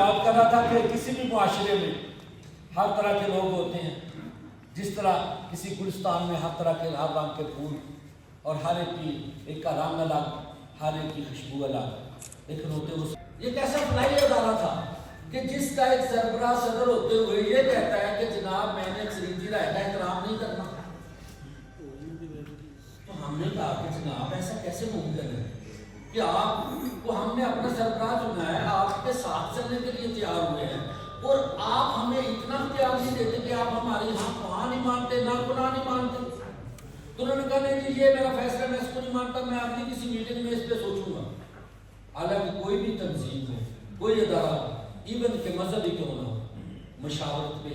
بات کر رہا تھا کہ کسی بھی معاشرے میں ہر طرح کے لوگ ہوتے ہیں، جس طرح کسی گلستان میں ہر طرح کے ہر رنگ کے پھول اور ہر ایک کا رنگ الگ، ہر ایک کی خوشبو الگ، لیکن ہوتے وہ یہ کیسا فلاحی ادارہ تھا کہ جس کا ایک سربراہ صدر ہوتے ہوئے یہ کہتا ہے کہ جناب میں نے خریدی رائے کا احترام نہیں کرنا، تو ہم نے کہا کہ جناب ایسا کیسے ممکن ہے کہ آپ کو ہم نے اپنا سربراہ چنا ہے، آپ کے ساتھ چلنے کے لیے تیار ہوئے ہیں اور آپ ہمیں اتنا اختیار نہیں دیتے کہ آپ ہماری یہاں قرآن نہیں مانتے نہ قرآن نہیں مانتے۔ تو انہوں نے کہا نہیں جی یہ میرا فیصلہ، میں اس کو نہیں مانتا، میں اگلی کسی میٹنگ میں اس پہ سوچوں گا۔ حالانکہ کوئی بھی تنظیم ہو، کوئی ادارہ ہو، ایون کہ مذہبی کیوں نہ ہو، مشاورت پہ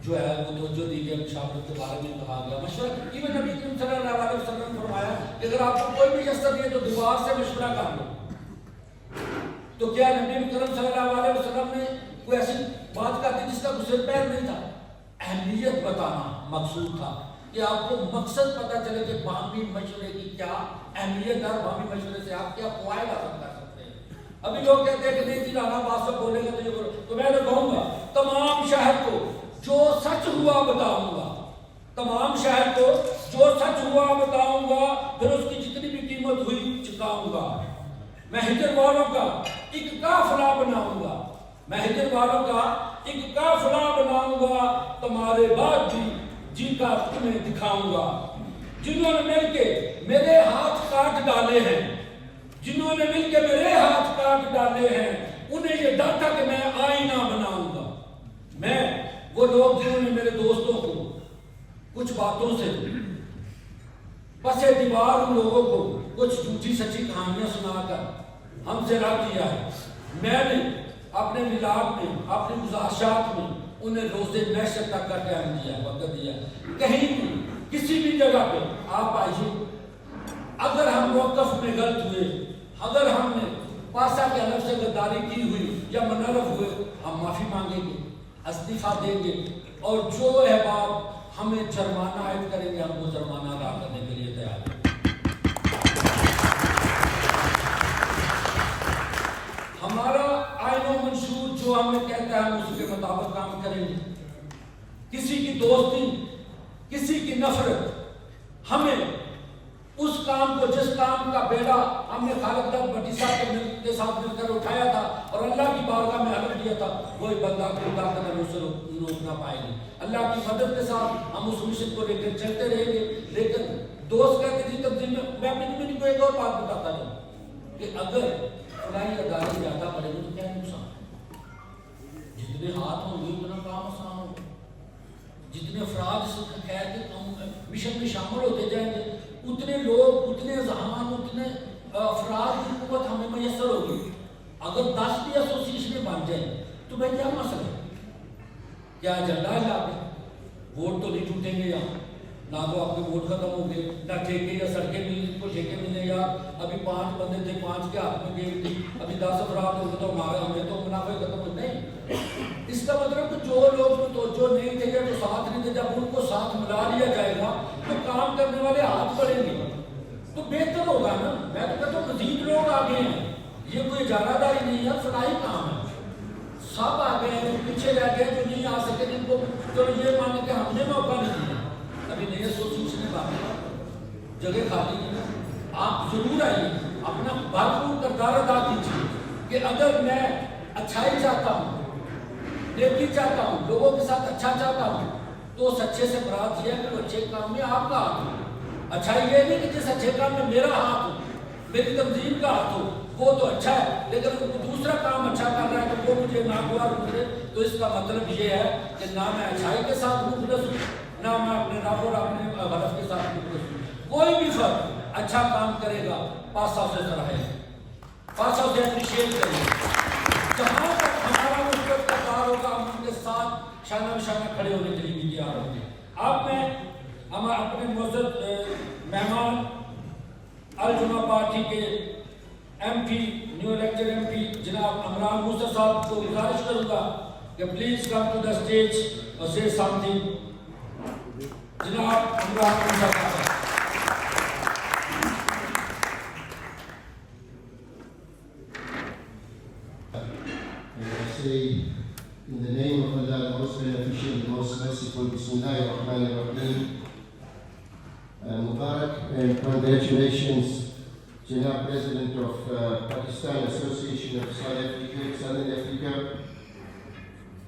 جو ہے وہ توجہ دی گئی، مشاورت کے بارے میں کہا گیا مشورہ۔ ایون نبی کریم صلی اللہ علیہ وسلم نے فرمایا کہ اگر آپ کو کوئی بھی یسر ہے تو دیوار سے مشورہ کر لو۔ تو کیا نبی کریم صلی اللہ علیہ وسلم نے کوئی ایسی بات کہی تھی جس کا کوئی سر پیر نہیں تھا؟ اہمیت بتانا مقصود تھا کہ آپ کو مقصد پتہ چلے کہ باہمی مشورے کی کیا اہمیت ہے، باہمی مشورے سے آپ کیا فوائد حاصل کر سکتے ہیں۔ ابھی لوگ کہتے ہیں کہ نہیں جی رانا بات سے بولے گا تو یہ بولو، تو میں تو کہوں گا تمام شہر کو جو سچ ہوا بتاؤں گا، تمام شہر کو جو سچ ہوا بتاؤں گا، پھر اس کی جتنی بھی قیمت ہوئی چکاؤں گا۔ میں ہجر والوں کا ایک قافلہ بناؤں گا، میں ہجر والوں کا ایک قافلہ بناؤں گا، تمہارے بعد بھی جی کا تمہیں دکھاؤں گا۔ جنہوں نے مل کے میرے ہاتھ کاٹ ڈالے ہیں، جنہوں نے مل کے میرے ہاتھ کاٹ ڈالے ہیں، انہیں یہ ڈر تھا کہ میں آئینہ بناؤں گا۔ میں وہ لوگ جنہوں نے میرے دوستوں کو کچھ باتوں سے پسے دیوار ان لوگوں کو کچھ جھوٹی سچی کہانیاں سنا کر ہم سے رد کیا ہے، میں نے اپنے ملاد میں اپنی گزارشات میں انہیں روزے محشر تک کا ٹائم دیا، وقت دیا۔ کہیں بھی کسی بھی جگہ پہ آپ آئیے، اگر ہم موقف میں غلط ہوئے، اگر ہم نے پاسا کے حلف سے غداری کی ہوئی یا منحرف ہوئے، ہم معافی مانگیں گے، استعفیٰ دیں گے، اور جو احباب ہمیں جرمانہ عائد کریں گے ہم وہ جرمانہ ادا کرنے کے لیے تیار ہیں۔ ہمارا آئین و منشور جو ہمیں کہتا ہے ہم اس کے مطابق کام کریں گے۔ کسی کی دوستی، کسی کی نفرت، ہمیں اس کام کو جس کام کا بیڑا ہم نے خالد بٹی صاحب کے ساتھ مل کر اٹھایا تھا اور اللہ کی بارگاہ میں حلف دیا تھا، وہی بندہ خدا قدر اسے روک نہ پائے گی۔ اللہ کی مدد کے ساتھ ہم اس مشن کو لے کر چلتے رہیں گے۔ لیکن دوست کہتے تھے تنظیم میں اپنی کمیونٹی کو ایک اور بات بتاتا ہوں کہ اگر فلاحی ادارے زیادہ بڑھے گے تو کیا نقصان ہے؟ جتنے ہاتھ ہوں گے اتنا کام آسان ہوگا، جتنے افراد اس خیر کے مشن میں شامل ہوتے جائیں گے اتنے لوگ، اتنے ذہان، اتنے افراد کی قوت ہمیں میسر ہوگی۔ اگر 10 بھی ایسوسیشنیں بن جائیں تو میں کیا مسئلہ ہے؟ کیا ایجنڈا ہے آپ کا؟ ووٹ تو نہیں ٹوٹیں گے یہاں، نہ تو آپ کے ووٹ ختم ہوں گے، نہ ٹھیکے یا سڑکیں ملیں کو ٹھیکے ملیں، یا ابھی 5 بندے تھے 5 کے ہاتھ میں گیم تھی، ابھی 10 افراد ہوں گے تو ہمیں تو منافع ختم ہو نہیں۔ اس کا مطلب کہ جو لوگ توجہ نہیں تھے یا جو ساتھ نہیں تھے، جب ان کو ساتھ ملا لیا جائے گا تو کام کرنے والے ہاتھ بڑھیں گے تو بہتر ہوگا نا۔ میں تو کہتا ہوں مزید لوگ آگے ہیں، یہ کوئی اجارہ داری نہیں ہے، فلاحی کام ہے۔ سب آگے ہیں، جو پیچھے رہ گئے جو نہیں آ سکے، جن کو چلو یہ مانے کہ ہم نے موقع نہیں دیا، ابھی نئے ایسوسیشن باقی جگہ خالی ہے، آپ ضرور آئیے، اپنا بھرپور کردار ادا کیجیے کہ اگر میں اچھائی چاہتا ہوں، نیکی چاہتا ہوں، لوگوں کے ساتھ اچھا چاہتا ہوں، تو اس اچھے سے مراد یہ ہے کہ وہ اچھے کام میں آپ کا ہاتھ ہو۔ اچھائی یہ نہیں کہ جس اچھے کام میں میرا ہاتھ ہو، میری تنظیم کا ہاتھ ہو، وہ تو اچھا ہے، لیکن دوسرا کام اچھا کر رہا ہے تو وہ مجھے ناگوار گزرے، تو اس کا مطلب یہ ہے کہ نہ میں اچھائی کے ساتھ مخلص ہوں، نہ میں اپنے رب اور اپنے غرض کے ساتھ مخلص ہوں۔ کوئی بھی فرد اچھا کام کرے گا، پاسا سے سراہے گا، پاسا سے اپریشیٹ کرے گا۔ جہاں تک ہمارا مثبت کردار ہوگا ہم ان کے ساتھ شانہ بشانہ کھڑے ہونے کے لیے بھی تیار ہوں گے۔ اب میں اپنے معزز مہمان الجمع پارٹی کے M P, new elected M P جناب عمران موسیٰ صاحب کو گزارش کروں گا کہ please come to the stage اور سے سم تھنگ۔ جناب عمران موسیٰ صاحب۔ say, in the name of Allah, the most beneficent, the most merciful, Bismillahir Rahmanir Rahim. Mubarak, and congratulations, Janab President of Pakistan Association of Southern Africa,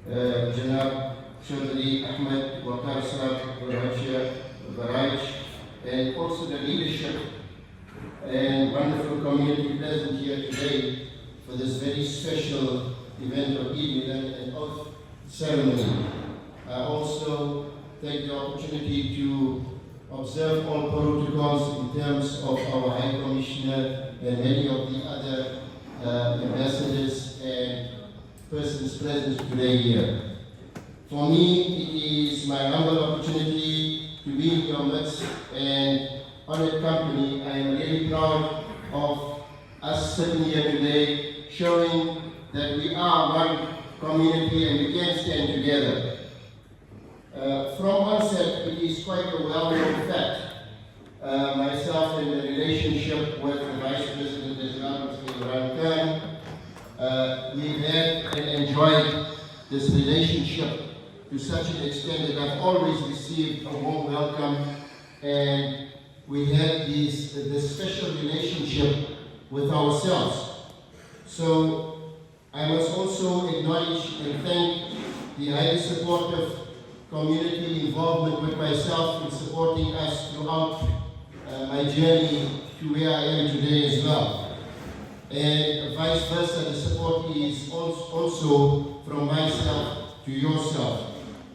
Janab Chaudhry Ahmed Waqar Sahab Baraj, and also the leadership and wonderful community present here today for this very special event of Eid Milad and Oath ceremony. I also take the opportunity to observe all protocols in terms of our High Commissioner and many of the other ambassadors and persons present today here. For me, it is my humble opportunity to be in your midst and honored company. I am really proud of us sitting here today, showing that we are one community and we can stand together. From onset, it is quite a well-known fact. Myself in the relationship with the Vice President Islam, Mr. Imran Khan, we've had and enjoyed this relationship to such an extent that I've always received a warm welcome, and we had this special relationship with ourselves. So I must also acknowledge and thank the highly supportive community involvement with myself in supporting us throughout my journey to where I am today as well. And vice versa, the support is also from myself to yourself.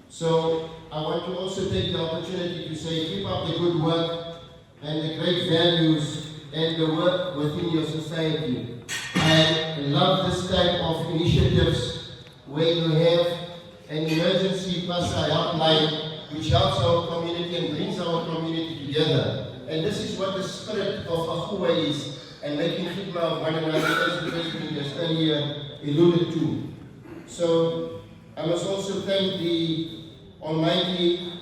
So I want to also take the opportunity to say, keep up the good work and the great values and the work within your society. I love this type of initiatives where you have an emergency PASA helpline which helps our community and brings our community together. And this is what the spirit of Akhuwa is, and making khidmah of one another, as the President has earlier alluded to. So I must also thank the Almighty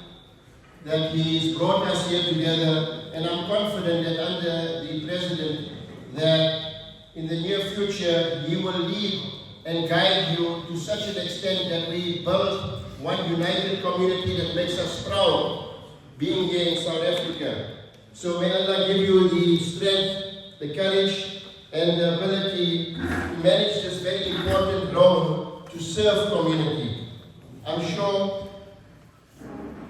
that He has brought us here together, and I'm confident that under the President that in the near future He will lead and guide you to such an extent that we build one united community that makes us proud being here in South Africa. So may Allah give you the strength, the courage, and the ability to manage this very important role to serve community. I'm sure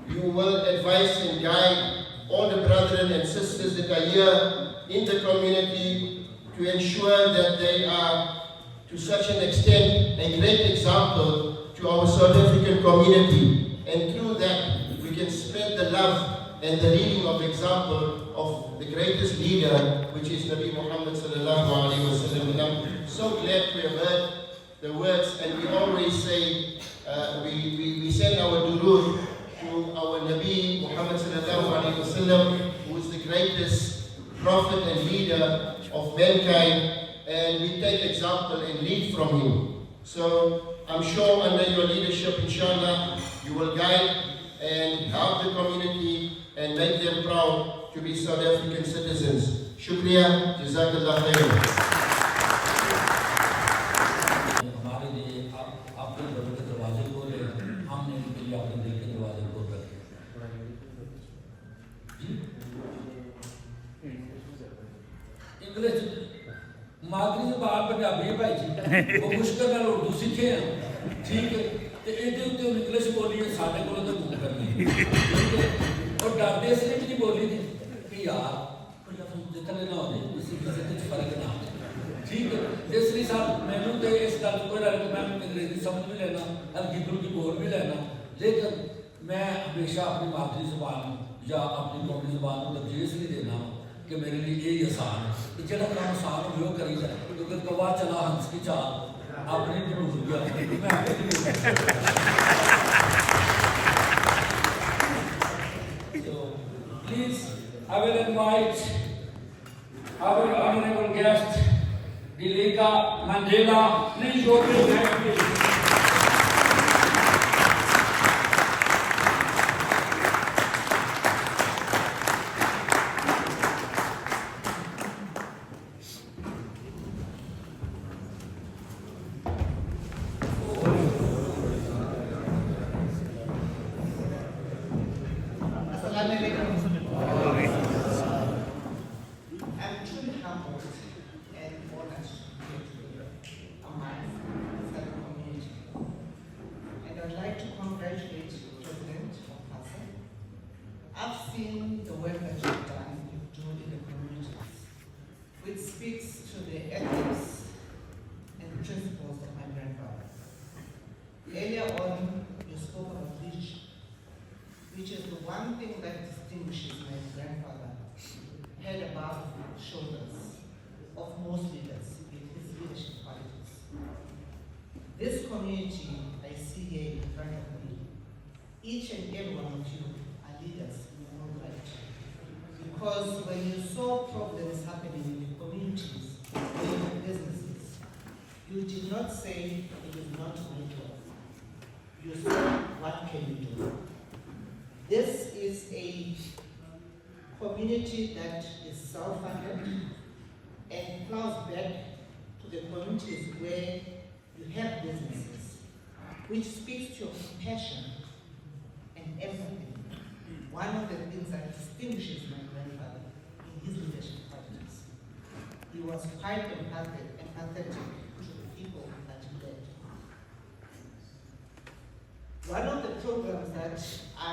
you will advise and guide all the brethren and sisters that are here in the community to ensure that they are to such an extent a great example to our South African community, and through that we can spread the love and the leading of example of the greatest leader, which is Nabi Muhammad sallallahu alaihi wasallam. And I'm so glad to have heard the words, and we always say we send our durood to our Nabi Muhammad sallallahu alaihi wasallam, who is the greatest prophet and leader of mankind, and we take example and lead from him. So I'm sure under your leadership, inshallah, you will guide and help the community and make them proud to be South African citizens. Shukriya, Jazakallah khairan. मादरी जबान पंजाबी है भाई जी, वो मुश्किल नाल उर्दू सीखे हैं, ठीक है, तो इहदे उत्ते इंग्लिश बोली है, साडे कोलों तो मूव करनी है, ठीक है, और डरदे इसलिए भी नहीं बोली थी कि यार कोई लफ्ज़ जितने ना हो जाए, किसी कुछ फर्क ना हो, ठीक है, इसलिए साहब मैंने तो इस गल को मैं अंग्रेजी समझ भी लेना, हल्की फुल्की बोल भी लेना, लेकिन मैं हमेशा अपनी मादरी ज़बान या अपनी कौमी ज़बान को तरजीह इसलिए देना कि मेरे लिए यही आसान है कि जो काम आसान हो वो करी जाए, क्योंकि कौवा चला हंस की चाल अपनी भी भूल गया So please, I will invite our honorable guest, Dileka Mandela. Please go to the next page. one thing that distinguishes my grandfather head above the shoulders of most leaders in his leadership qualities. This community I see here in front of me, each and every one of you are leaders in your own right. Because when you saw problems happening in the communities, in the businesses, you did not say it is not going well. You said, what can you do? This is a community that is self-funded and plows back to the communities where you have businesses, which speaks to your compassion and empathy. One of the things that distinguishes my grandfather in his leadership qualities, he was quite empathetic to the people that he led. One of the programs that I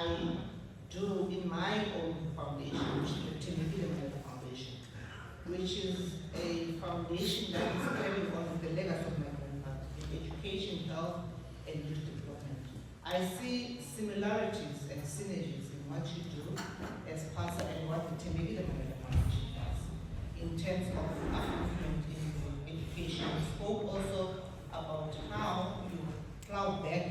do in my own foundation, which is the Timmy Gilligan Foundation, which is a foundation that is carrying on the legacy of my grandfather in education, health, and youth development. I see similarities and synergies in what you do as pastor and what the Timmy Gilligan Foundation does in terms of upliftment in education. We spoke also about how you plow back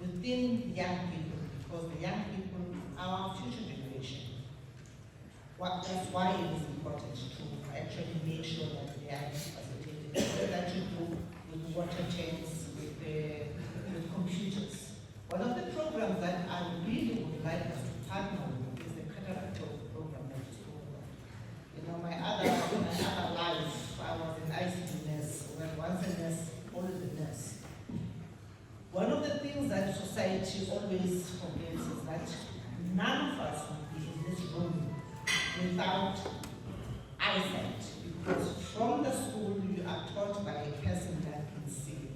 within young people, because the young people are our future generation. That's why it is important to actually make sure that they are facilitated. That you do with water tanks, with computers. One of the programs that I really would like us to partner with is the cataract program that you spoke about. You know, my other life, I was an ICU nurse, once a nurse, always a nurse. One of the things that society always forgets is that none of us would be in this room without eyesight. Because from the school you are taught by a person that can see.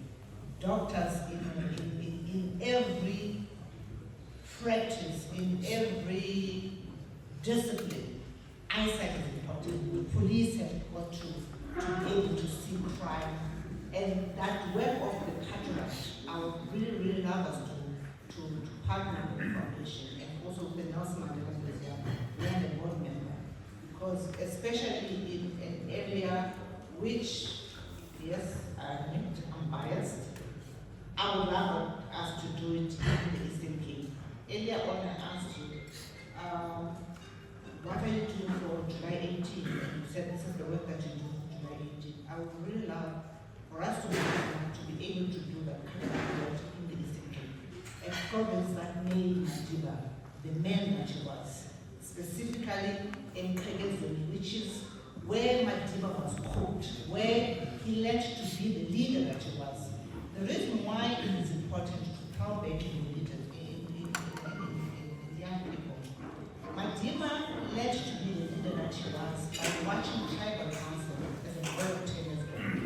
Doctors in every practice, in every discipline, eyesight is important. The police have got to be able to see crime. And that work of the cataract, I would really love us to partner with the foundation and also with the Nelson Mandela Museum, and the board member. Because especially in an area which, yes, I admit, I'm biased, I would love us to do it in the Eastern Cape. Earlier on I asked you, what are you doing for July 18? And you said this is the work that you do for July 18. I would really love for us to be able to do that kind of work in the Eastern Cape. A province that made Madiba the man that he was, specifically in Kregezweni, which is where Madiba was cooked, where he learned to be the leader that he was. The reason why it is important to plow back in young people. Madiba learned to be the leader that he was by watching tribal council as a boy of 10 years old.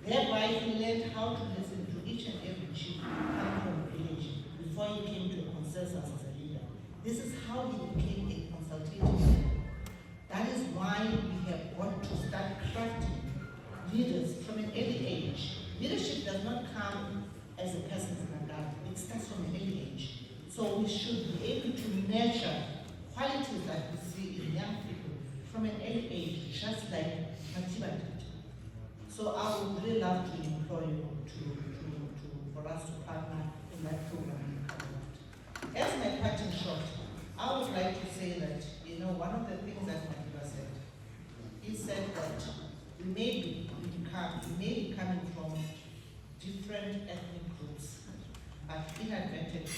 Thereby, he learned how to listen to each and every chief come from the village before he came to a consensus as a leader. This is how he became a consultative leader. That is why we have got to start crafting leaders from an early age. Leadership does not come as a person's mandat. It starts from an early age. So we should be able to nurture qualities that we see in young people from an early age, just like Madiba did. So I would really love to employ you for us to partner in that program. As my parting shot, I would like to say that, you know, one of the things that Madiba said, he said that we may be coming from different ethnic groups, but inadvertently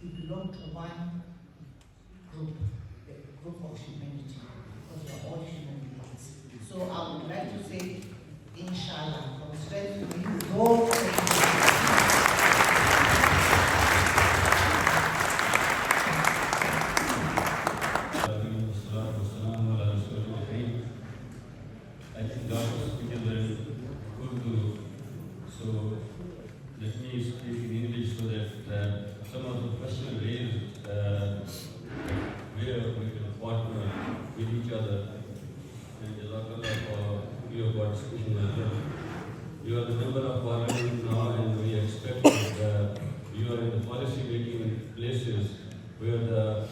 we belong to one group, the group of humanity, because we are all human beings. So I would like to say, Inshallah, from strength to you, go. I think God was speaking very good, so let me speak in English so that some of the questions raised where we can partner with each other. And Jazakallah for your participation as well. You are the member of parliament now, and we expect that you are in the policy making places where the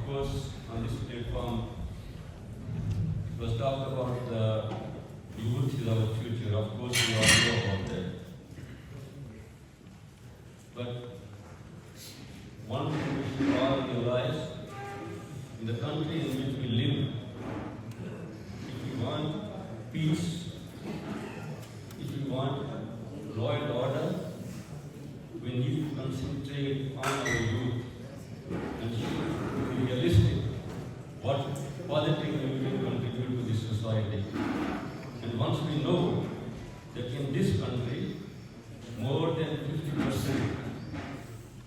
course, on this platform, it was talked about the youth is our future. Of course, we all know about that. But one thing we should all realize, in the country in which we live, if we want peace, if we want law and order, we need to concentrate on our youth and be realistic what positively we can contribute to this society. And once we know that in this country, more than 50%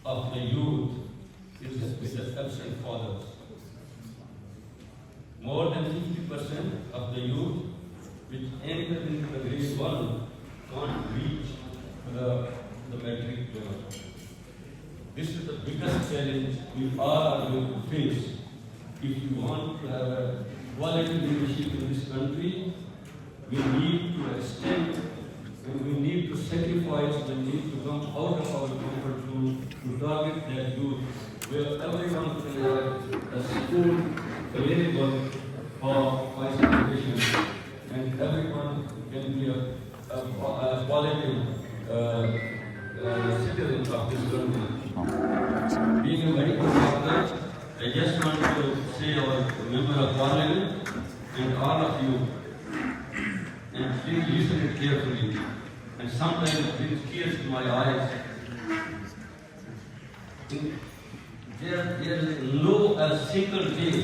of the youth is with the absent fathers. More than 50% of the youth which enter into the grade 1 can't reach the metric level. This is the biggest challenge we are going to face. If we want to have a quality leadership in this country, we need to extend and we need to sacrifice, we need to come out of our comfort zone to target that youth where everyone can have a school available for higher education and everyone can be a quality citizen of this country. Being a medical doctor, I just want to say our member of parliament and all of you, and please listen it carefully. And sometimes it brings tears to my eyes. There is no a single day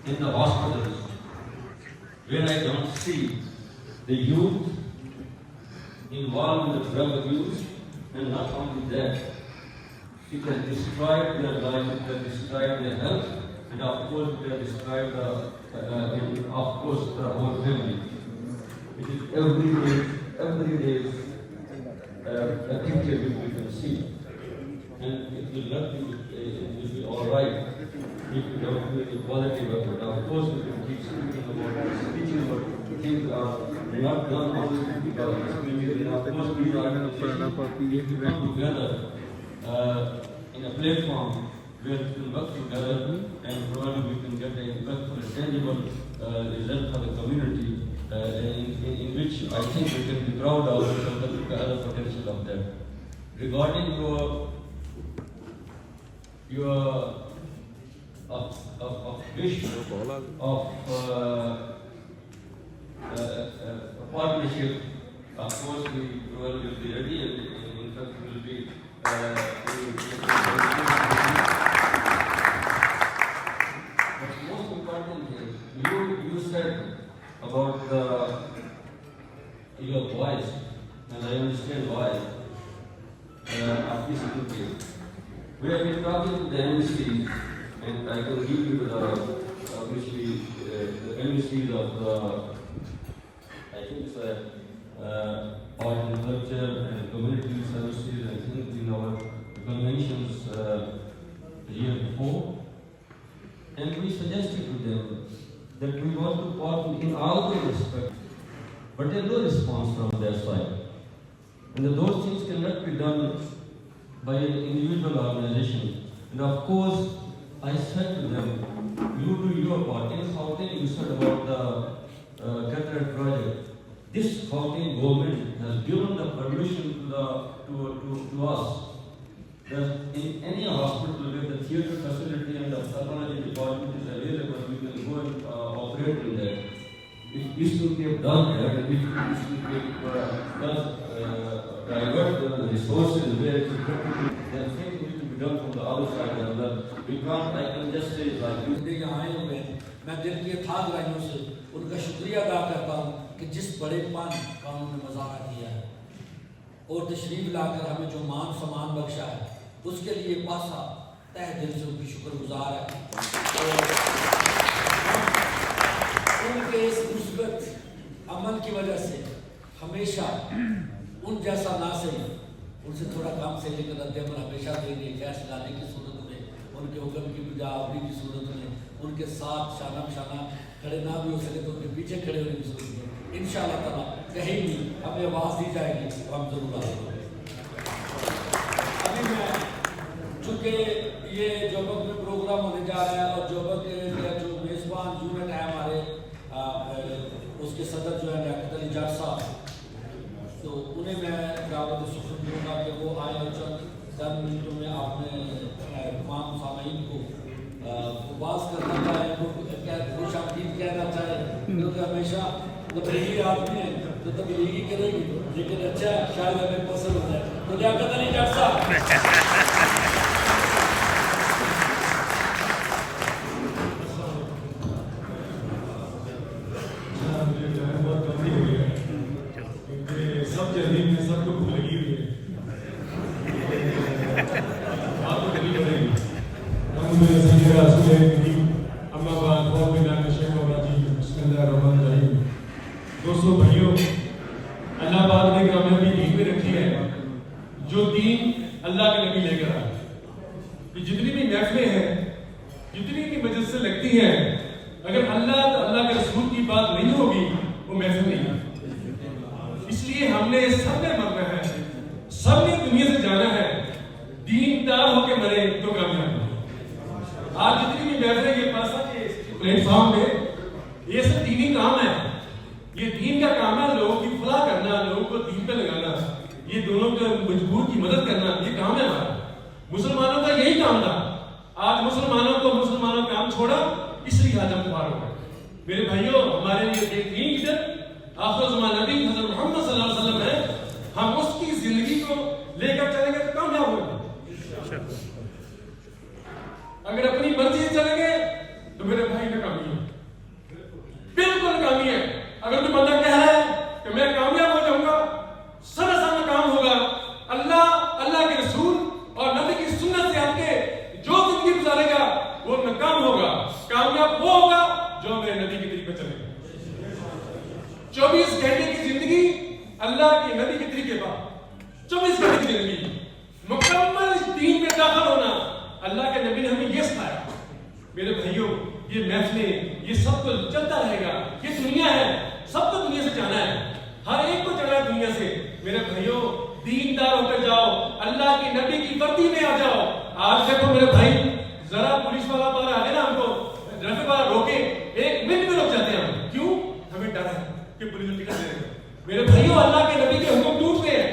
in the hospitals where I don't see the youth involved in the drug abuse, and not only that, it has destroyed their life, it has destroyed their health, and of course it has destroyed the whole family. It is every day a picture which we can see, and it will be all right if we don't do the quality of it. Of course, we can keep speaking about things are not done only because of course we are if we come together in a platform where we can work together and probably we can get a impactful, tangible result for the community in which I think we can be proud of the other potential of that. Regarding your wish of partnership, of course we will be ready and in fact we will be but most important is you said about your voice, and I understand why of this interview. We have been talking to the MSCs, and I can give you the MSCs of the, I think it's art and culture and community services, I think in our conventions the year before. And we suggested to them that we want to partner in all the respects, but there is no response from their side. And those things cannot be done by an individual organization. And of course, I said to them, you do your part. In Gauteng, you said about the cataract project. This Gauteng government has given the permission to us that in any hospital where the theatre facility and the pathology department is available, we can go and operate in that. If Eastern Cape done that, and if Eastern Cape does divert the resources where it's practical, then things need to be done from the other side as well. We can't, I can just say like मुद्दे यहाँ आए हुए हैं, मैं दिल के थाक राइयों से उनका शुक्रिया अदा करता हूँ कि जिस बड़ेपन का उन्होंने मजाक किया है और तशरीफ लाकर हमें जो मान सम्मान बख्शा है, उसके लिए पासा तहे दिल से उनकी शुक्रगुजार है। उनके इस मुस्बत अमल की वजह से हमेशा उन जैसा ना सही, उनसे थोड़ा कम से लेकर अमल हमेशा देंगे, कैश लाने की सूरत में, उनके हुक्म की बजावरी की सूरत में, उनके साथ शाना शाना खड़े ना भी हो सके तो उनके पीछे खड़े होने की सूरत में इंशाअल्लाह ताला कहीं भी हमें आवाज़ दी जाएगी तो हम जरूर आएंगे। अभी मैं चूँकि ये जो वक्त प्रोग्राम होने जा रहा है और जोबक के जो मेज़बान यूनिट है हमारे उसके सदर जो है लियाकत अली जट साहब, तो उन्हें मैं दावत सुखन दूंगा कि वो आए और चंद मिनटों में आपने तमाम सामीन को बात करना चाहे, खुश आमदीद कहना चाहे, क्योंकि हमेशा तबलीगी आदमी है तो तबलीगी करेगी, लेकिन अच्छा शायद हमें पसंद होता है। तो लियाकत अली जट साहब दोस्तों भाइयों, अल्लाह पाक ने कामयाबी दीन में रखी है जो दीन अल्लाह के नबी लेकर आए। कि जितनी भी महफिलें हैं, जितनी भी मजलिसें लगती हैं, अगर अल्लाह के रसूल की बात नहीं होगी वो महफिल नहीं है। इसलिए हमने सबने मरना है, सबने दुनिया से जाना है, दीनदार होकर मरे तो कामयाब। आज जितनी भी महफिलें ये पासा के प्लेटफॉर्म पे ये सब दीनी काम है, ये दीन का काम है। लोगों की फलाह करना, लोगों को दीन पे लगाना, ये दोनों के मजबूर की मदद करना, ये काम है हमारा। मुसलमानों का यही काम था। आज मुसलमानों का काम छोड़ा, इसलिए आज हम बाहर हो गए। मेरे भाइयों, हमारे लिए दीन की तरफ आखिर ज़माना नबी हज़रत मोहम्मद सल्लल्लाहु अलैहि वसल्लम है, हम उसकी जिंदगी को लेकर चलेंगे तो कामयाब होंगे। अगर अपनी मर्जी से चलेंगे तो मेरे भाई नाकामी है, बिल्कुल नाकामी है। अगर कोई बंदा कह रहा है कि मैं कामयाब हो जाऊंगा, सरासर नाकाम होगा। अल्लाह के रसूल और नबी की सुन्नत से हटके जो जिंदगी गुजारेगा वो नाकाम होगा। कामयाब वो होगा जो मेरे नबी की तरीके पर चलेगा। 24 घंटे की जिंदगी अल्लाह के नबी के तरीके पर, 24 घंटे की जिंदगी मुकम्मल दीन में दाखिल होना, अल्लाह के नबी ने हमें ये सिखाया। मेरे भाइयों, ये महफिलें, ये सब तो चलता रहेगा। ये दुनिया है, सबको दुनिया से जाना है, हर एक को जाना है दुनिया से। मेरे भाइयों, दीनदार होकर जाओ, अल्लाह की नबी की वर्दी में आ जाओ। आज देखो मेरे भाई, जरा पुलिस वाला बाहर आ गया ना, हमको ट्रैफिक वाला रोके, 1 मिनट में रुक जाते हैं हम। क्यों? हमें डर है कि पुलिस टिकट दे देगा। मेरे भाइयों, अल्लाह के नबी के हुक्म टूट गए हैं,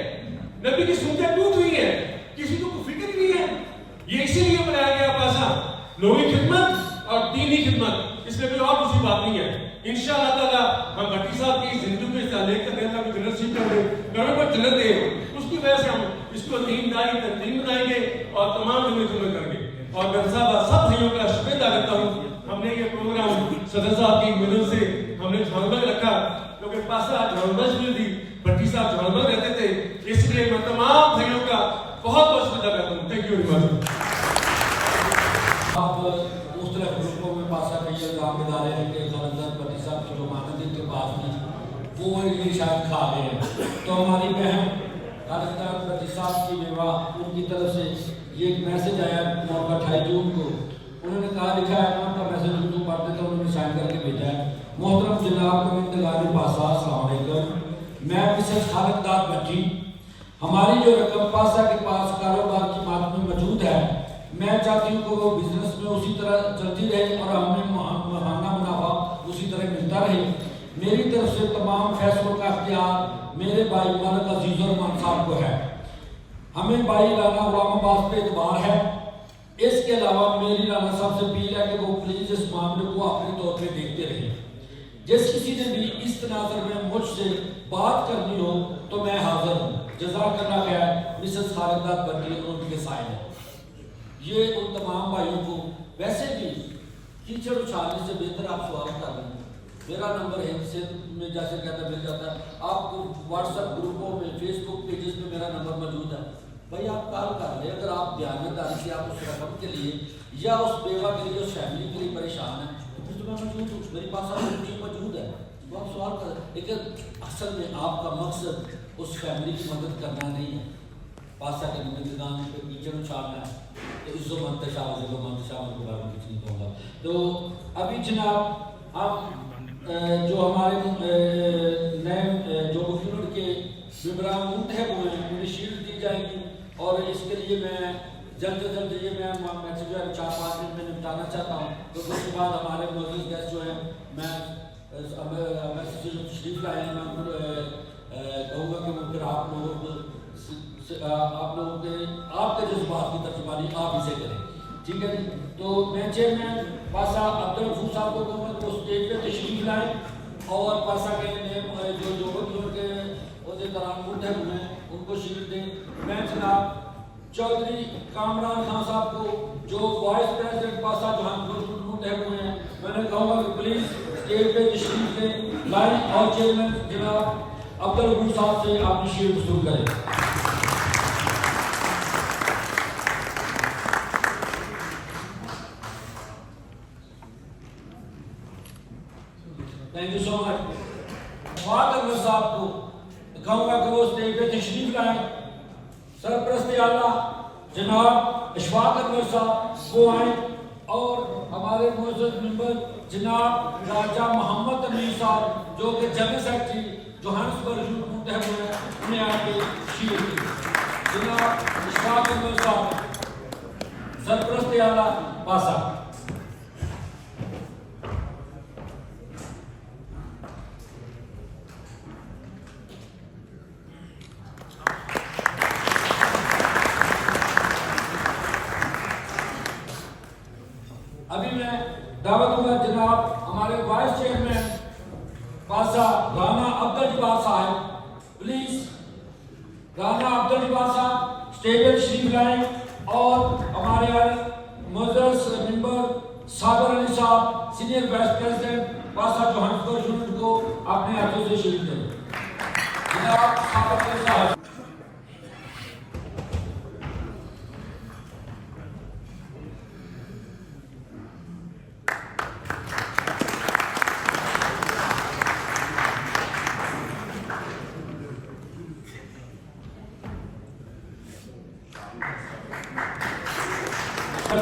नबी की सुन्नतें टूट हुई है, किसी को फिक्र नहीं है। ये इसीलिए बनाया गया पासा, लोगों की खिदमत और दीनी खिदमत, इसमें कोई और दूसरी बात नहीं है। इंशाअल्लाह ताला हम भट्टी साहब की जिंदगी को इस्तेमाल करते हैं, ताकि जन्नत नसीब कर दे, करोड़ों को जन्नत दे। उसकी वजह से हम इसको दीनदारी तंजीम बनाएंगे और तमाम जिम्मे करेंगे। और मैं सब भाइयों का शुक्रिया अदा करता हूँ। हमने ये प्रोग्राम सदर साहब की मदद से हमने झालमर्ग रखा, क्योंकि पासा झालमर्ग में थी, भट्टी साहब झालमर्ग रहते थे, इसलिए मैं तमाम भाइयों का बहुत बहुत शुक्रिया करता हूँ। Thank you very much. आप मुख्तलिफ ग्रुपों में पासा का ये काम इदारे हैं कि जबरदस्त भट्टी साहब की जो मानद इनके पास में वो ये शायद खा गए हैं। तो हमारी बहन हरकत भट्टी साहब की विवाह, उनकी तरफ से ये एक मैसेज आया मौका 28 जून को। उन्होंने कहा, लिखा है ना, का मैसेज उनको पढ़ देता हूँ, उन्होंने साइन करके भेजा है। मोहतरम जनाब नवीन पासा, अस्सलाम वालेकुम। मैं मिसेस खालिदात भट्टी, हमारी जो रकम पासा के पास कारोबार की मात में मौजूद है, मैं चाहती हूँ कि वो बिजनेस में उसी तरह चलती रहे और हमें माहाना मुनाफा उसी तरह मिलता रहे। मेरी तरफ से तमाम फैसलों का अख्तियार मेरे भाई मलिक अजीजुर रहमान साहब को है। हमें भाई लाना अवाम अब्बास पे एतबार है। इसके अलावा मेरी लाना साहब से अपील है कि वो प्लीज इस मामले को अपने तौर पर देखते रहे। जिस किसी ने भी इस तनाज़ुर में मुझसे बात करनी हो तो मैं हाजिर हूँ। जज़ाकल्लाह खैर, मिसेस खालिदात भट्टी और उनके साइन है। ये उन तमाम भाइयों को वैसे भी कीचड़ उछालने से बेहतर आप सवाल कर रहे हैं। मेरा नंबर है से में जैसे कहता मिल जाता है आपको, व्हाट्सएप ग्रुपों में, फेसबुक पेजेस में मेरा नंबर मौजूद है। भाई आप कॉल कर ले, अगर आप ध्यानदारी से आप उस रकम के लिए या उस बेवा के लिए, उस फैमिली के लिए परेशान है, तो फिर तो मैं मौजूद हूँ, मेरे पास आपकी टीम मौजूद है, तो आप सवाल कर। लेकिन असल में आपका मकसद उस फैमिली की मदद करना नहीं है, पासा के निगरान पे कीचड़ उछालना है। तो इज्जो मंतशा के बारे में कुछ नहीं कहूँगा। तो अभी जनाब हम जो हमारे नए जो यूनिट के विवरण मुंतहब हुए हैं, उन्हें शील्ड दी जाएगी और इसके लिए मैं जल्द से जल्द ये मैं मैसेज जो है 4-5 दिन में निपटाना चाहता हूँ, क्योंकि उसके बाद हमारे मौजूद गेस्ट जो हैं मैं जो तशरीफ लाए हैं मैं उनको कहूँगा कि वो फिर आप लोगों के आपके जज्बात की तर्जुमानी आप इसे करें, ठीक है जी। तो मैं चेयरमैन पासा अब्दुल गफूर साहब को कहूँगा कि वो स्टेज पे तशरीफ लाएँ और पासा के जो उनके दौरान मुंतहब हुए हैं उनको शील्ड दें। मैं जनाब चौधरी कामरान खान साहब को जो वाइस प्रेसिडेंट पासा जहांगीर मुंतहब हुए हैं, मैंने कहूँगा कि प्लीज़ स्टेज पे तशरीफ लें लाएँ और चेयरमैन जनाब अब्दुल गफूर साहब से आपकी शील्ड वसूल करें। Thank you so much. Ashfaq Anwar साहब को कहूँगा कि वो स्टेज पे तशरीफ लाएं। सरपरस्त आला जनाब अशफाक अनवर साहब वो आए और हमारे मुअज़्ज़ज़ मेंबर जनाब राजा मोहम्मद अमीर साहब जो कि जनरल सेक्रेटरी जोहान्सबर्ग मुंतहब हुए हैं, उन्हें आके शील्ड दी। जनाब अशफाक अनवर साहब सरपरस्त आला पासा। अभी मैं दावत दूंगा जनाब हमारे वाइस चेयरमैन पासा राना अब्दुल जब्बार साहब, प्लीज राना अब्दुल जब्बार साहब स्टेज पर तशरीफ लाएं और हमारे मुअज़्ज़ज़ मेंबर साबर अली साहब सीनियर वाइस प्रेसिडेंट पासा जोहान्सबर्ग यूनिट को अपने हाथों से शील्ड दें। जनाब साबर अली साहब।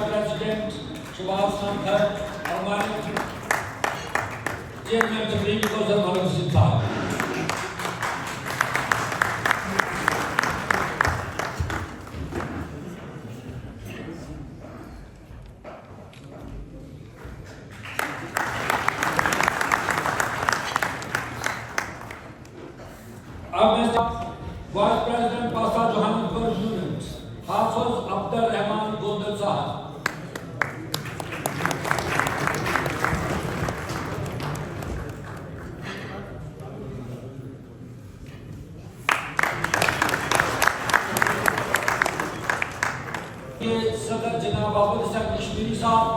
प्रेसिडेंट शहबाज खान खर और हमारे chairman supreme court Malik Rashid साहब। अब मैं वाइस प्रेसिडेंट पासा जोहान्सबर्ग यूनिट हाफिज अब्दुल रहमान गोंदल साहब। सदर जनाब बाबुल हसन कश्मीरी साहब।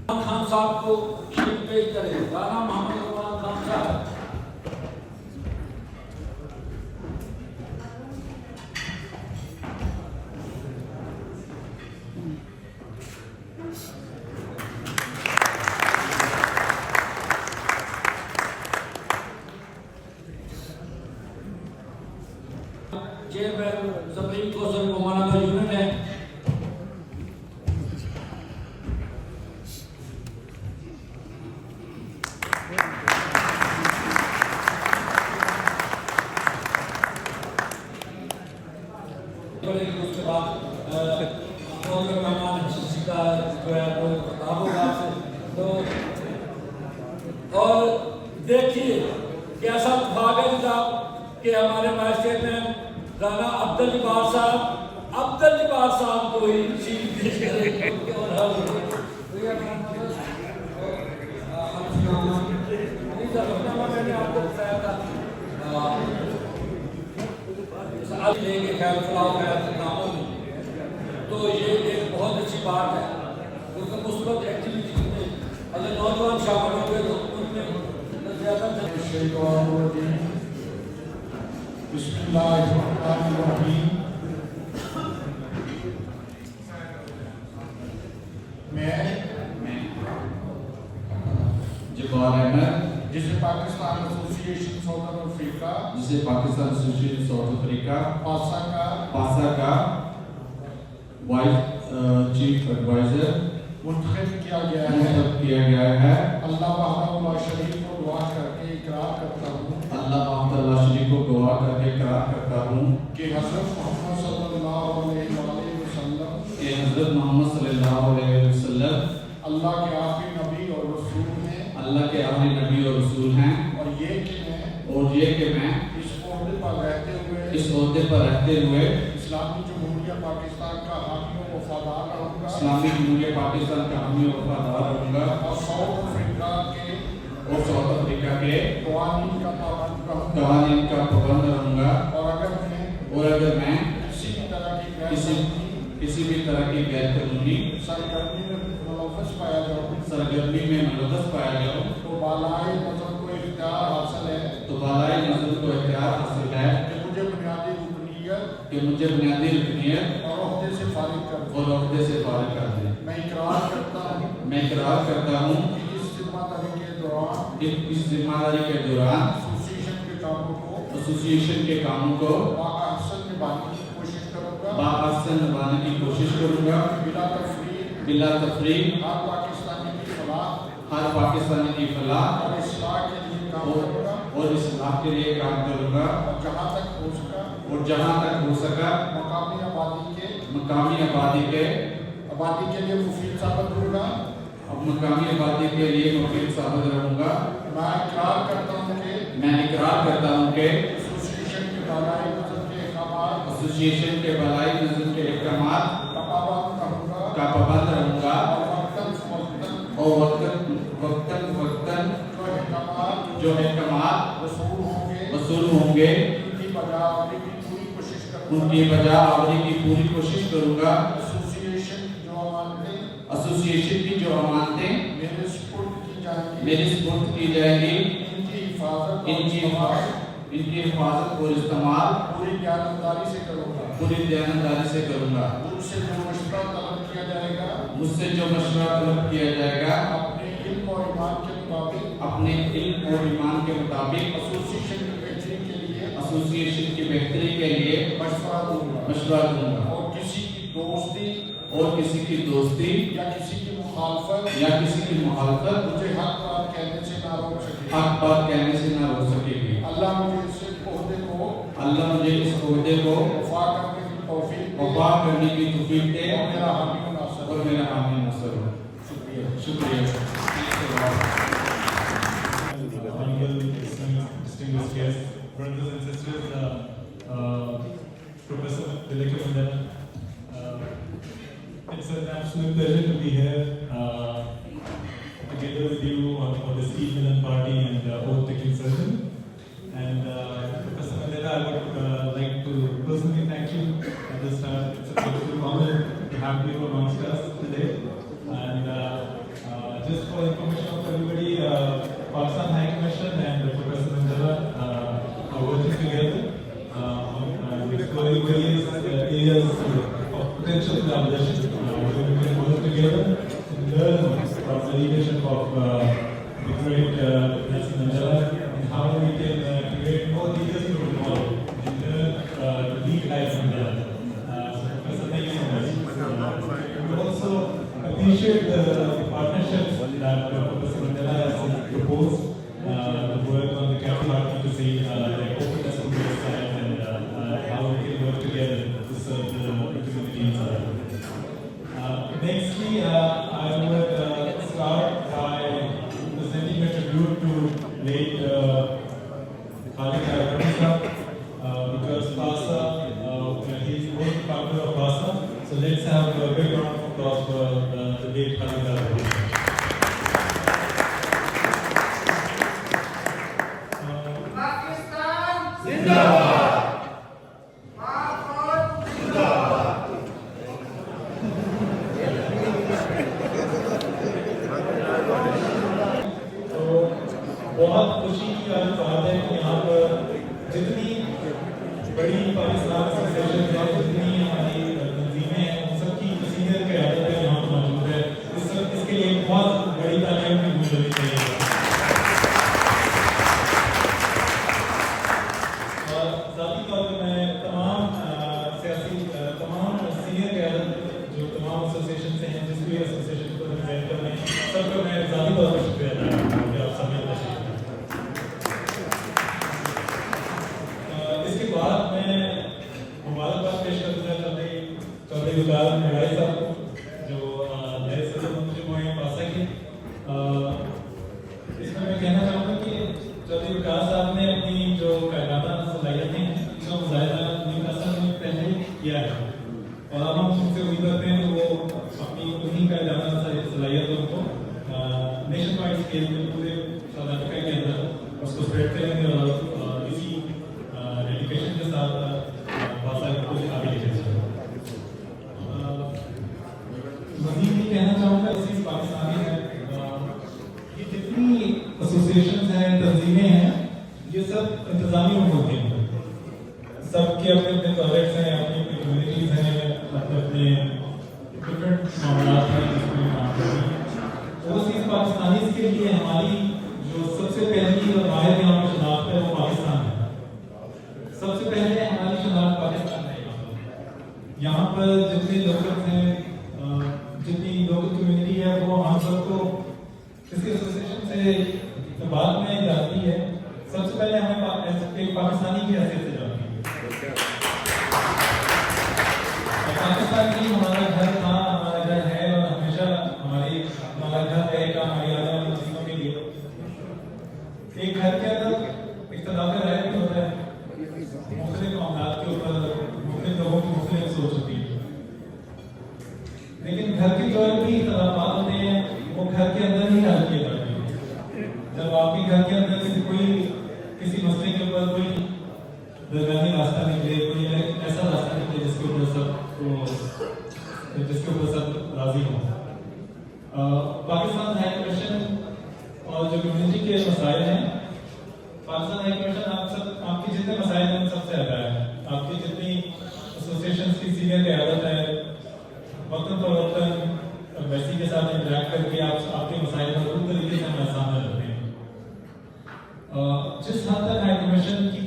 खान साहब को शील्ड पेश करें। Rana Mohammad Imran Khan sahab. Chairman supreme court Mohammad यूनिट है। उसके बाद मेहमान का जो है वो खिताब होगा आपसे। तो और देखिए कैसा भाग है जनाब कि हमारे वाइस चेयरमैन राना अब्दुल जब्बार साहब को ही शील्ड पेश करेंगे। मैंने आपको बताया था लेंगे खैर फलाह खैर कामों में, तो ये एक बहुत अच्छी बात है क्योंकि मुस्बत एक्टिविटी में अगर नौजवान शामिल हो गए तो उनमें ज़्यादा बिस्मिल्लाहिर्रहमानिर्रहीम। मैं जब्बार अहमद जिसे पाकिस्तान एसोसिएशन साउथ अफ्रीका पासा का वाइस चीफ एडवाइजर मुंतखब किया गया है मुंतखब किया गया है। अल्लाह वहदहु ला शरीक को दुआ करके इकरार करता हूँ अल्लाह वहदहु ला शरीक को गवाह करके इकरार करता हूँ कि हज़रत मोहम्मद सल्लल्लाहु अलैहि वसल्लम कि हज़रत मोहम्मद सल्लल्लाहु अलैहि वसल्लम अल्लाह के आखिरी नबी और रसूल हैं अल्लाह के आखिरी नबी और रसूल हैं और ये कि मैं इस ओहदे पर रहते हुए इस्लामी जमहूरिया पाकिस्तान का हामी और वफादार रहूँगा इस्लामी जमहूरिया पाकिस्तान का हामी और वफादार रहूँगा और साउथ अफ्रीका के कवानीन का पाबंद रहूँगा और अगर मैं किसी भी तरह की गैर कानूनी सरगर्मी में मुलव्वस पाया जाऊँ तो बालाई नज़र को इख्तियार हासिल है कि मुझे बुनियादी रुकनीयत और ओहदे से फारिग कर दे मैं इकरार करता हूँ कि इस जिम्मेदारी के दौरान एसोसिएशन के कामों को बाअहसन निभाने की कोशिश करूँगा बिला तफरीक हर पाकिस्तानी की फलाह और इस्लाह के लिए काम करूँगा और जहाँ तक हो सका मकामी आबादी के लिए मुफीद साबित रहूँगा मैं इकरार करता हूँ कि एसोसिएशन के भलाई नज़र के अहकामात का पाबंद रहूँगा और वक्तन जो अहकामात वसूल होंगे उनकी बजा आवरी की पूरी कोशिश करूँगा एसोसिएशन की जो अमानतें मेरे सुपुर्द की जाएगी इनकी हिफाजत और इस्तेमाल पूरी दयानतदारी से करूँगा मुझसे जो मशवरा तलब किया जाएगा अपने इल्म और ईमान के मुताबिक एसोसिएशन की बेहतरी के लिए मशवरा दूंगा और किसी की दोस्ती या किसी की मुखालफत मुझे हक बात कहने से ना रोक सकेगी अल्लाह मुझे इस ओहदे को वफा करने की तौफीक दे और मेरा हामी नासर हो। शुक्रिया। Distinguished guests, brothers and sisters, Professor Tilak Mandela, it's an absolute pleasure to be here together with you for this Eid Milan party and oath taking ceremony. And Professor Mandela, I would like to personally thank you at this time. It's a beautiful honor to have you amongst us today. And just for information of everybody, Pakistan High Commission and Professor Mandela are working together on exploring various areas of potential collaboration. We're going to work together and learn from the leadership of the great Nelson Mandela and how we can create more leaders to involve and learn to lead like Mandela. So Professor, thank you so much. We also appreciate the partnerships that Professor Mandela has proposed, the work on the capital advocacy, the openness to the side, and how we can work together to serve the community in South Africa. Nextly, I would start by presenting a tribute to late Khalid Al-Ramisa, because PASA, he's the founder of PASA. So let's have a big round of applause for the late Khalid Al-Ramisa. बहुत खुशी की बात है कि यहाँ पर जितनी बड़ी पाकिस्तान एसोसिएशन है, जितनी हमारी तंजीमें हैं, उन सबकी सीनियर क़यादत यहाँ पर मौजूद है। इसके लिए बहुत बड़ी तालियों की गूंज होनी चाहिए। और ज़ाती तौर पर मैं तमाम सीनियर क़यादत जो तमाम एसोसिएशन से हैं, जिस भी एसोसिएशन को रिप्रेजेंट कर रहे हैं, اس میں کہنا چاہوں گا کہ چودھری وکاس صاحب نے اپنی جو قائدانہ صلاحیتیں اس کا مظاہرہ نیو کاسل میں پہلے کیا ہے اور اب ہم ان سے امید کرتے ہیں کہ وہ اپنی انہیں قائدانہ صلاحیتوں کو نیشن وائڈ اسکیل میں پورے ساؤتھ افریقہ کے اندر اس کو اسپریڈ کریں گے اور اسی ڈیڈیکیشن کے ساتھ بہت سارے کچھ آگے لے کے چلیں. مزید یہ کہنا چاہوں گا اسی پاکستانی ہے یہ جتنی ایسوسیشنز ہیں تنظیمیں ہیں یہ سب انتظامی امور کے ہیں, سب کے اپنے اپنے پروجیکٹس ہیں, اپنی اپنی کمیونٹیز ہیں, اپنے اپنے ڈفرینٹ معاملات ہیں جس میں کام کر رہی ہیں. اوورسیز پاکستانیز کے لیے ہماری جو سب سے پہلی اور واحد یہاں پر شناخت ہے وہ پاکستان ہے. سب سے پہلے ہماری شناخت پاکستان ہے. یہاں پر جتنے لوکل ہیں, جتنی لوکل کمیونٹی ہے وہ ہم سب کو کسی ایسوسیشن سے بعد میں جاتی ہے. سب سے پہلے ہمیں ایک پاکستانی کی حیثیت سے جاتی ہے. پاکستان ہی ہمارا گھر تھا, ہمارا گھر ہے اور ہمیشہ ہمارا گھر رہے گا ہماری آنے والی نسلوں کے لیے. ایک گھر کے اندر اختلاف رائے بھی ہوتا ہے, مختلف معاملات کے اوپر مختلف لوگوں کی مختلف سوچ ہوتی ہے, لیکن گھر کے جو بھی اختلافات ہوتے ہیں وہ گھر کے اندر ہی حل کیے جاتے ہیں. جب آپ کے گھر کے اندر کسی مسئلے کے اوپر کوئی درمیانی راستہ نکلے, کوئی ایسا راستہ نکلے جس کے اوپر سب راضی ہوں. پاکستان ہائی کمیشن اور جو کمیونٹی کے مسائل ہیں, پاکستان ہائی کمیشن آپ کے جتنے مسائل ہیں ان سب سے زیادہ ہے. آپ کی جتنی ایسوسیشنز کی سینئر قیادت ہے, وقتاً فوقتاً ایمبیسی کے ساتھ انٹریکٹ کر کے آپ کے مسائل کو پوری طریقے سے ہمارے سامنے رکھتے ہیں. جس حد تک ہائی کمیشن کی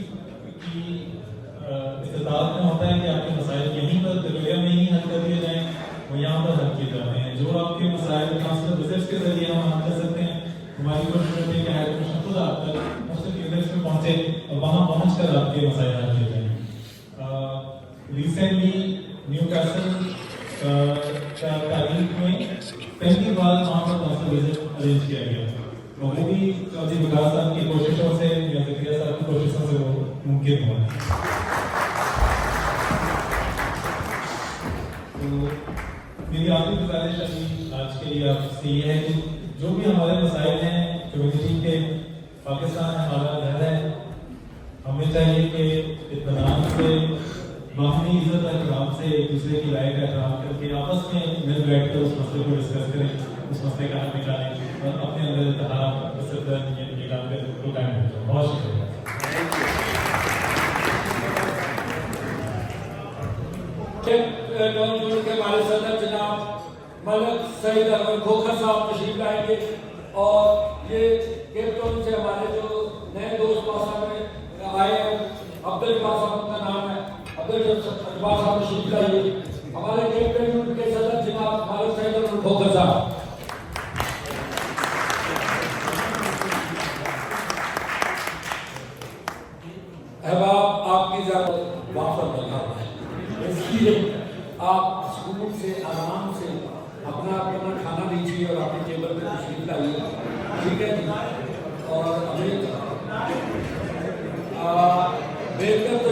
استطاعت میں ہوتا ہے کہ آپ کے مسائل یہیں پر دلیہ میں ہی حل کر دیے جائیں, وہ یہاں پر حل کیے جاتے ہیں. جو آپ کے مسائل کانسلر وزٹس کے ذریعے ہم حل کر سکتے ہیں, ہماری کوشش ہوتی ہے کہ ہائی کمیشن خود آپ تک مختلف ایونٹس میں پہنچے اور وہاں پہنچ کر آپ کے مسائل حل کیے جائیں. ریسنٹلی نیو کاسل تاریخ میں پہلی بار وہاں پر کانسل وزٹ ارینج کیا گیا, اور وہ بھی چودھری وکاس صاحب کی کوششوں سے یا زکریا صاحب کی کوششوں سے وہ ممکن ہوا. تو میری آخری گزارش آج کے لیے آپ سے یہ ہے کہ جو بھی ہمارے مسائل ہیں کمیونٹی کے, پاکستان ہمارا گھر ہے, ہمیں چاہیے کہ اطمینان سے, باہمی عزت اور احترام سے ایک دوسرے کی رائے کا احترام کر کے آپس میں مل بیٹھ کر اس مسئلے کو ڈسکس کریں, اس مسئلے کا حل نکالیں اور اپنے اندر اتحاد نکال کر اس کو قائم کریں. بہت شکریہ. کے والد صدر جناب ملک سعید احمد کھوکھر صاحب تشریف لائیں گے, اور یہ کیپ ٹاؤن سے ہمارے جو نئے دوست پاسا میں آئے ہیں, عبدالجبار صاحب کا نام ہے, عبدالجبار صاحب تشریف لائیے. ہمارے کیپ ٹاؤن کے صدر جناب ملک سعید احمد کھوکھر صاحب. احباب, آپ کی ضرورت وافر لگا ہوا ہے, اس لیے آپ سکون سے آرام سے اپنا کھانا لیجیے اور اپنی ٹیبل پہ تشریف لائیے, ٹھیک ہے جی. اور ابھی بہتر